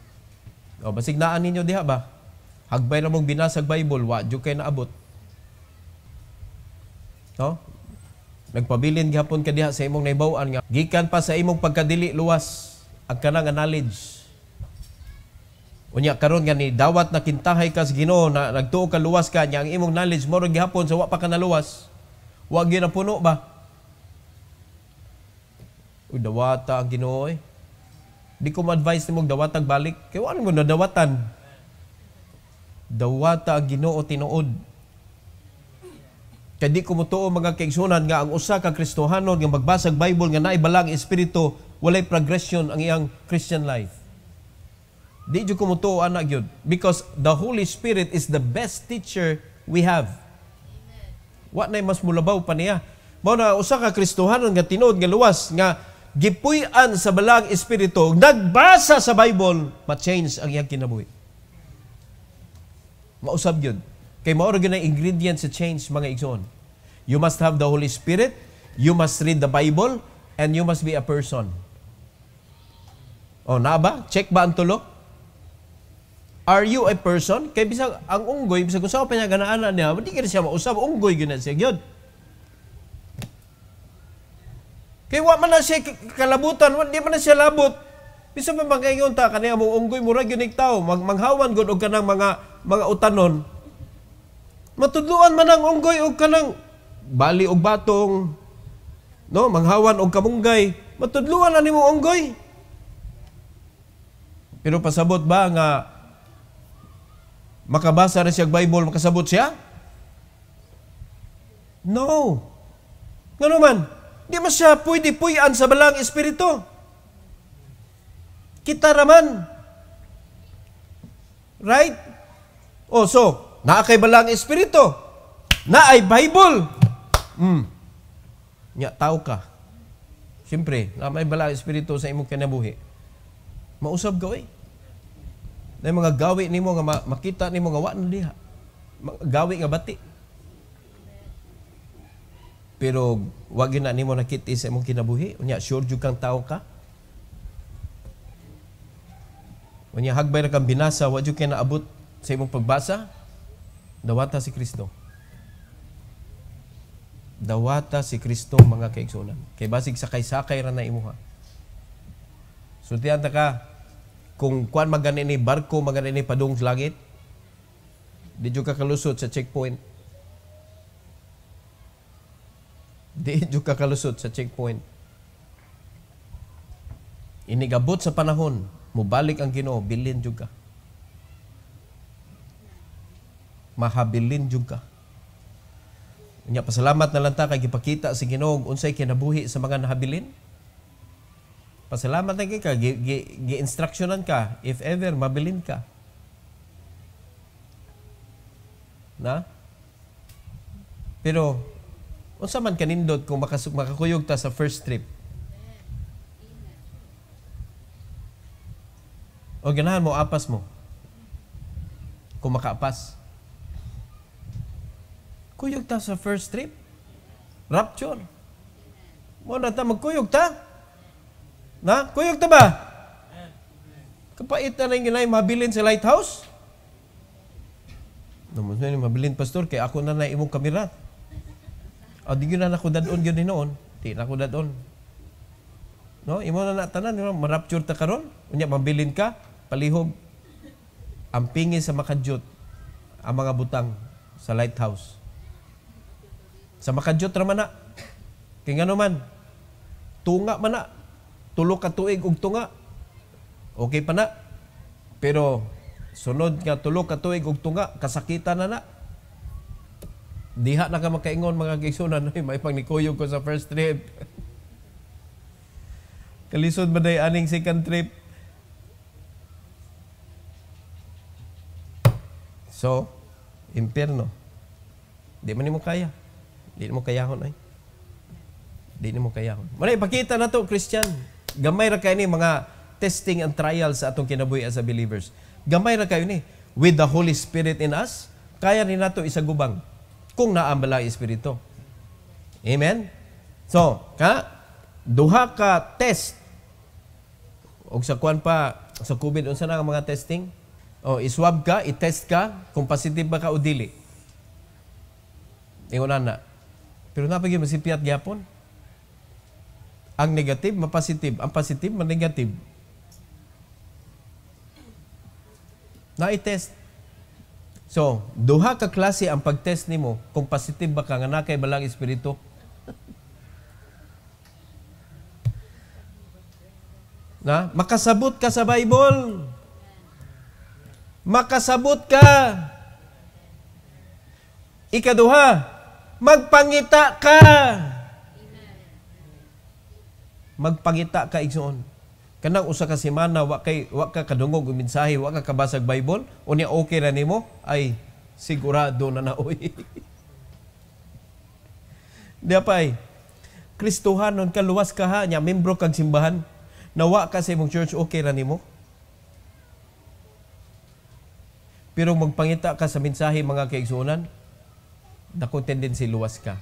O, basig naan ninyo diha ba? Hagbay na mong binasag Bible, wadyo kayo naabot. No? Nagpabilin gihapon ka diha sa imong naibawaan nga. Gikan pa sa imong pagkadili luwas ang kanang knowledge. Unya karon nga ni dawat na kintahay ka sa Ginoo na nagtuo ka luwas ka nya ang imong knowledge mo gihapon sa wa pa ka naluwas. Wa gyud na puno ba? Uy, dawata ang Ginoo eh. Di ko ma-advise nimong dawatag balik. Kaya ano mo na dawatan? Dawata ang Ginoo tinuod. Kaya di ko mutuo mga kaigsunan nga ang usa ka Kristohanon nga magbasag Bible nga naibalang espiritu, walay progression ang iyang Christian life. Di jud ko mutuo ana gyud because the Holy Spirit is the best teacher we have. Wa nay mas mulabaw pa niya. Mao na usa ka Kristohanon nga tinuod nga luwas nga gipuy-an sa balang espiritu, nagbasa sa Bible, ma-change ang iyang kinabuhi. Mausab yun. Kay mao ra gyud ang ingredient sa change mga igsoon. You must have the Holy Spirit, you must read the Bible, and you must be a person. O, na ba? Check ba ang tulo? Are you a person? Kay bisag ang unggoy, bisag kung saan pa niya ganaan niya, hindi ka siya mausab, unggoy gyud na siya gyud. Kaya wa man na siya kalabutan, di man na siya labot. Bisa pa magkaingon ta, kaniya mong unggoy, murag yun tao, manghawan gud og kanang mga utanon. Matudluan man ang unggoy og kanang bali og batong, no, manghawan og kamunggay. Matudluan ani mo unggoy. Pero pasabot ba nga makabasa na siya Bible, makasabot siya? No. Ngano man? Di man siya pwede puy-an sa balang espiritu. Kita raman. Right? O, so, naa kay balang espiritu. Naay Bible. Nya, tao ka. Siyempre, na may balang espiritu sa imong kinabuhi. Mausab ka, eh. Na mga gawi nimo nga makita nimo nga wa na diha. Gawi nga bati. Pero wag na nimo nakita sa imong kinabuhi, unya sure jud kang tao ka. Unya hagbay ra kang binasa, wa jud kay naabot sa imong pagbasa. Dawata si Kristo. Dawata si Kristo mga kaigsunan. Kay basig sakay-sakay ra na imuha. Sultihan ta ka kung kuan magani ni barko magani ni padung sa langit, di jud ka kalusot sa checkpoint. Di jud ka kalusot sa checkpoint. Inigabot sa panahon, mubalik ang Ginoo, bilin jud ka. Mahabilin jud ka. Unya pasalamat na lang ta kay gipakita si Ginoo unsay kinabuhi sa mga nahabilin. Pasalamat na ka, gi-instructionan ka, if ever, mabilin ka. Na? Pero, unsa man kanindot kung makakuyog ta sa first trip? O ganahan mo, apas mo. Kung makaapas. Kuyog ta sa first trip? Rapture. Mo na ta, magkuyog ta? Na? Kuyog ta ba? Kapait na rin ginay mabilin sa lighthouse? Naman na mabilin, pastor, kaya ako na imong kamera. Di yun na ako dadon yun din noon. Di na ako dadon. No? Imo na natanan, marapture ta karon. Unya, mabilin ka, palihog. Ang pingi sa makadyot, ang mga butang sa lighthouse. Sa makadyot raman na. Kaya nga naman, tunga man na. Tulo ka tuig og tunga. Okay pa na. Pero sunod nga tulo ka tuig og tunga, kasakitan na na. Diha na ka makaingon mga kaigsunan, may pangnikuyog ko sa first trip. Kalisod ba day aning second trip? So, impyerno. Di man nimo kaya. Di mo kayahon ay. Di mo kayahon. Muna ipakita na to, Christian. Gamay ra kayo ni mga testing and trials sa atong kinabuhi as a believers. Gamay ra kayo ni. With the Holy Spirit in us, kaya rin nato isagubang kung naambala ang Espiritu. Amen? So, duha ka test. O sa kuan pa, sa COVID, unsa na ang mga testing? O, iswab ka, itest ka, kung positive ba ka o dili. Ingon na. Pero napagin masipiyat gyapon. Ang negative, mapositive. Ang positive, ma-negative. Na-test. So, duha ka klase ang pag-test nimo kung positive ba ka nga nakay balang espiritu. Makasabot ka sa Bible. Makasabot ka. Ikaduha, magpangita ka. Magpangita ka, igsoon. Kanang usa ka semana wa ka kadungog og mensahe, wa ka kabasag Bible, unya okay ra nimo, ay sigurado na naoy. Di apay. Kristohanon ka, luwas ka ha, nya membro kag simbahan, nawa ka sa imong church, okay ra nimo. Pero magpangita ka sa mensahe mga kaigsuonan, dako tendency luwas ka.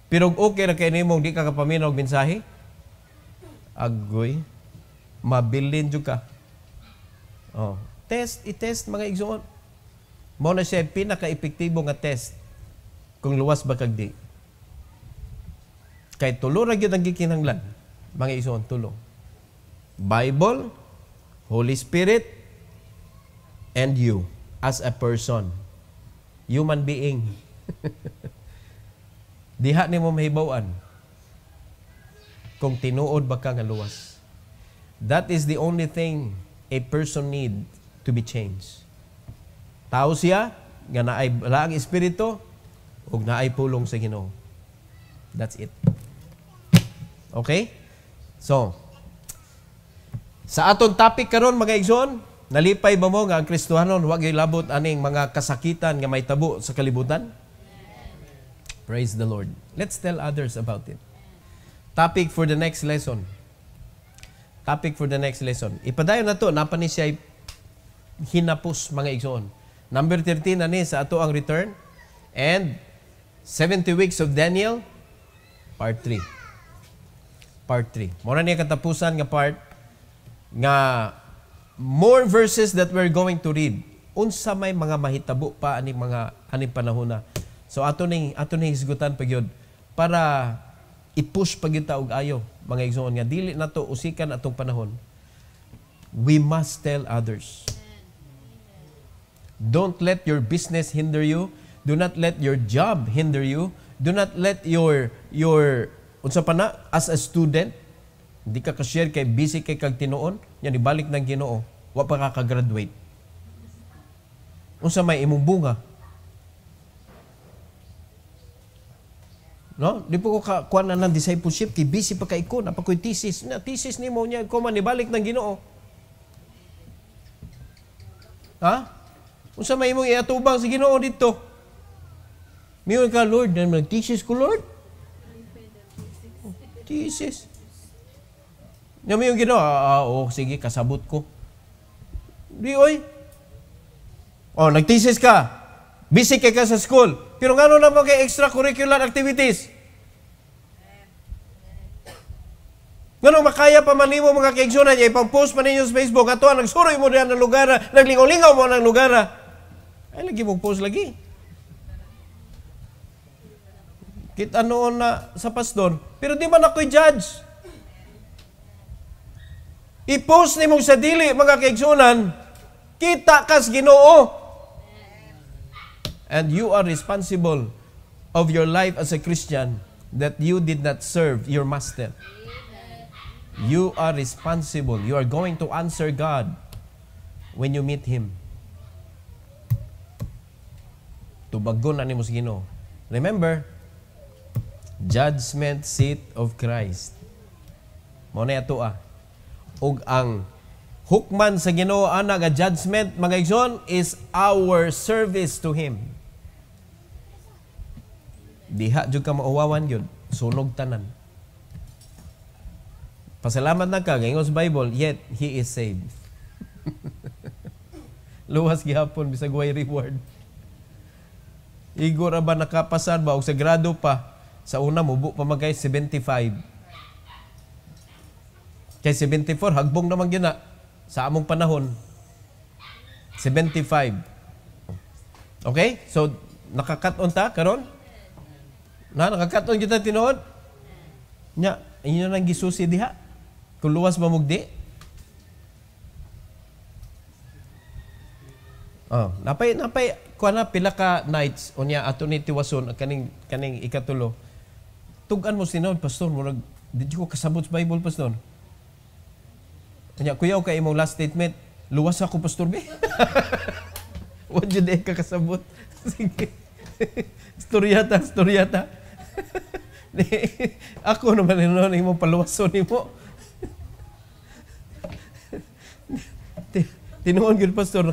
Pero okay ra kay nimo di ka kapaminaw og mensahe, agoy, mabilin jud ka. Oh, i-test mga igsoon. Mao na siya pinaka-epektibo nga test kung luwas ba kag di. Kay tulo ra gyud ang gikinahanglan, mga igsoon, tulo. Bible, Holy Spirit, and you as a person, human being. Diha nimo mahibaw-an kung tinuod ba ka nga luwas. That is the only thing a person need to be changed. Tao siya, nga naay balaang espiritu, ug naay pulong sa Ginoo. That's it. Okay? So, sa aton topic karon mga igsoon, nalipay ba mo nga ang Kristohanon wa gyud labot aning mga kasakitan nga may tabo sa kalibutan? Praise the Lord. Let's tell others about it. Topic for the next lesson. Topic for the next lesson. Ipadayon na to, napa ni siya hinapos mga igsoon. Number 13 na ni sa ato ang return. And 70 weeks of Daniel, part 3. Part 3. Muna niya katapusan nga part nga more verses that we're going to read. Unsa may mga mahitabo pa aning panahon na. So ato ning hisgutan pagyud para i-push pag kita og ayo mga igsoon nga dili nato usikan atong panahon. We must tell others. Don't let your business hinder you. Do not let your job hinder you. Do not let your unsa pa na as a student di ka ka-share kay busy kay kag tinuon, yan ibalik ng Ginoo, wa pa ka graduate. Unsa may imong bunga? No? Di po ko kuan na ng discipleship, kay busy pa kay ko, napakoy thesis. Na thesis nimo niya ko man ibalik ng Ginoo. Ha? Unsa may imong iatubang sa Ginoo dito? Miyon ka, Lord, nag-thesis ko, Lord. Thesis. Nga may yung Ginoo, sige, kasabot ko. Di, oy. Oh, nag-thesis ka. Busy ka sa school. Pero nga naman kay extracurricular activities? Nga makaya pa man nimo mga kaigsunan niya, ipang-post pa ninyo sa Facebook, ato nagsuroy mo diyan ng lugar, naglingaw-lingaw mo ng lugar. Ay, lagi mong post lagi. Kita noon na sa pastor, pero di man ako'y judge. I-post ni mong sa dili, mga kaigsunan, kita kas Ginoo. And you are responsible of your life as a Christian that you did not serve your master. You are responsible. You are going to answer God when you meet Him. Tubagon na ni mo sa Ginoo. Remember, judgment seat of Christ. Mo na ito ug ang hukman sa Ginoo ana nga judgment mga igsoon is our service to Him. Diha jud ka mauwawan yun. Sunog tanan. Pasalamat na ka, ngayon sa Bible, yet he is saved. Luwas gihapon, bisag way reward. Igor ba nakapasan ba, o sa grado pa, sa una mubo pa magkay 75. Kay 74, hagbong naman yun na, sa among panahon. 75. Okay? So, nakakaton ta, karon? Nakakaton kita tinuod? Nya, inyo nang gisusi diha? Kung luwas mamugdi? Oh, napay kuha na pila ka nights unya ato ni tiwason kaning ikatulo. Tugan mo sinod pastor mo di ko kasabot sa Bible pastor. Unya kuyaw kay imong last statement, luwas ako pastor be. Wa jud ka kasabot. Sige. Storyata. Ako naman noon imong paluwason nimo. Tinuon gyud pastor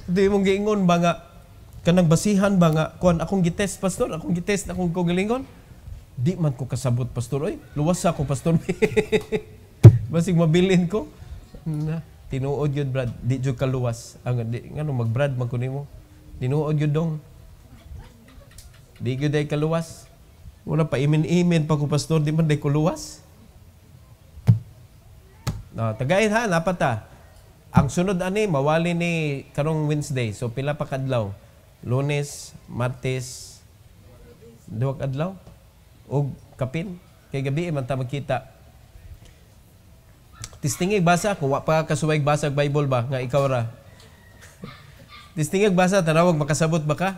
di mong giingon ba nga kanang basihan ba nga kuan akong gitest pastor, akong gitest akong kogalingon. Di man ko kasabot pastor oy. Luwas ako pastor. Basig mabilin ko. Na tinuod gyud brad, di jud ka luwas. Ang di ngano magbrad man ko nimo. Tinuod gyud dong. Di gyud ay kaluwas. Wala pa imin-imin pa ko pastor, di man day ko luwas. No, tagayin ha, napata. Ang sunod ani mawali ni karong Wednesday. So pila pa kadlaw? Lunes, Martes, duha kadlaw og kapin kay gabi man ta magkita. Tistingig basa kung wa pa kasuway basa Bible ba nga ikaw ra. Tistingig basa tanawag makasabot ba ka?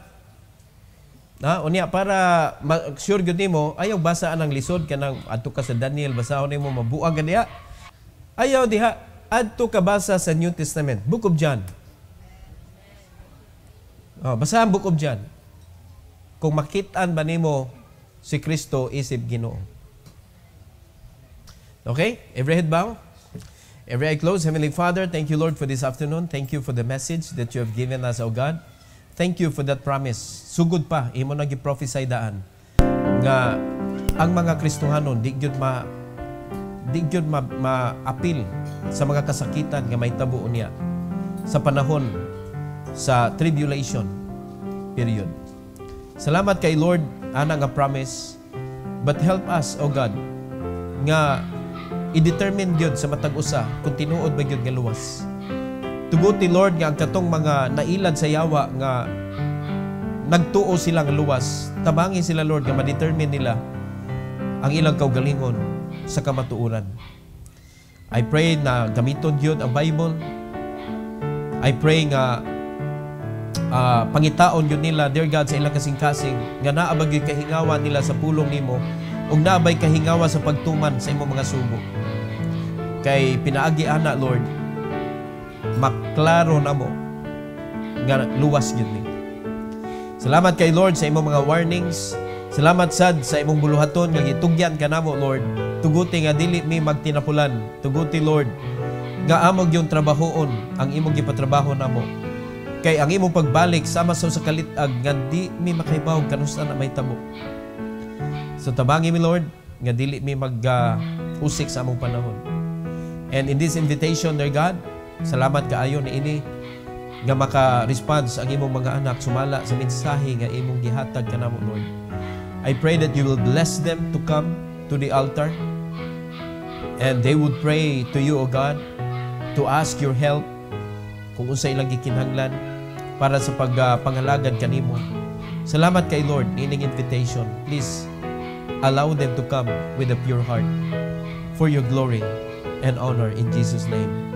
Na unya para sure gyud nimo ayaw basa anang lisod kanang adto ka sa Daniel basahon nimo mabuang kaniya. Ayaw diha adto ka basa sa New Testament, Book of John. Oh, basahan Book of John. Kung makitaan ba nimo si Kristo isip Ginoo. Okay? Every head bow. Every eye closed. Heavenly Father, thank you Lord for this afternoon. Thank you for the message that you have given us, O God. Thank you for that promise. Sugod pa, imo na gi-prophesy daan nga ang mga Kristohanon di gyud ma-appeal sa mga kasakitan nga may tabo niya sa panahon sa tribulation period. Salamat kay Lord ana nga promise, but help us, O God, nga i-determine gyud sa matag usa kung tinuod ba gyud nga luwas. Tuguti Lord nga ang katong mga nailad sa yawa nga nagtuo sila nga luwas, tabangi sila Lord nga ma-determine nila ang ilang kaugalingon sa kamatuoran. I pray na gamiton gyud ang Bible. I pray nga pangitaon yun nila, dear God, sa ilang kasing-kasing nga naabag yung kahingawa nila sa pulong nimo ug naabay kahingawa sa pagtuman sa imong mga sugo. Kay pinaagi ana Lord, maklaro na mo nga luwas yun ni. Salamat kay Lord sa imong mga warnings. Salamat sad sa imong buluhaton nga gitugyan ka namo Lord. Tuguti nga dili mi magtinapulan. Tuguti Lord nga amog yung trabahoon ang imong gipatrabaho namo. Kay ang imong pagbalik sama sa kalitag nga di mi makahibaw kanusta na may tabo. So tabangi mi Lord nga dili mi usik sa among panahon. And in this invitation, dear God, salamat kaayo ni ini nga maka-response ang imong mga anak sumala sa mensahe nga imong gihatag kanamo Lord. I pray that you will bless them to come to the altar and they would pray to you, O God, to ask your help kung unsa ilang gikinahanglan para sa pagpangalagad kanimo. Salamat kay Lord ining invitation. Please allow them to come with a pure heart for your glory and honor in Jesus' name.